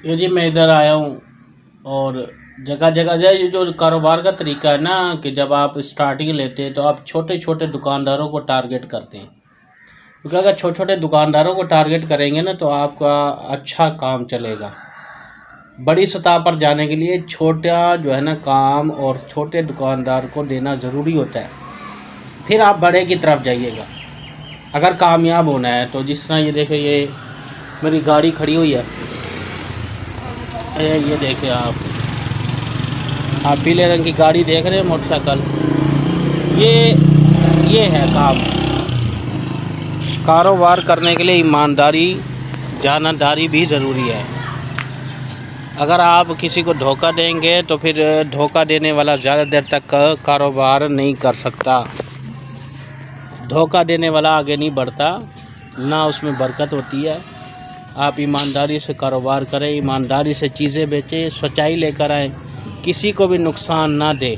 یہ جی میں ادھر آیا ہوں اور جگہ جگہ یہ جو کاروبار کا طریقہ ہے نا کہ جب آپ اسٹارٹنگ لیتے ہیں تو آپ چھوٹے چھوٹے دکانداروں کو ٹارگٹ کرتے ہیں، کیونکہ اگر چھوٹے چھوٹے دکانداروں کو ٹارگٹ کریں گے نا تو آپ کا اچھا کام چلے گا۔ بڑی سطح پر جانے کے لیے چھوٹا جو ہے نا کام اور چھوٹے دکاندار کو دینا ضروری ہوتا ہے، پھر آپ بڑے کی طرف جائیے گا اگر کامیاب ہونا ہے۔ تو جس طرح یہ دیکھیں، یہ میری گاڑی کھڑی ہوئی ہے، یہ دیکھیں آپ پیلے رنگ کی گاڑی دیکھ رہے ہیں، موٹر سائیکل، یہ ہے کام۔ کاروبار کرنے کے لیے ایمانداری جانبداری بھی ضروری ہے۔ اگر آپ کسی کو دھوکہ دیں گے تو پھر دھوکہ دینے والا زیادہ دیر تک کاروبار نہیں کر سکتا۔ دھوکہ دینے والا آگے نہیں بڑھتا، نہ اس میں برکت ہوتی ہے۔ آپ ایمانداری سے کاروبار کریں، ایمانداری سے چیزیں بیچیں، سچائی لے کر آئیں، کسی کو بھی نقصان نہ دیں۔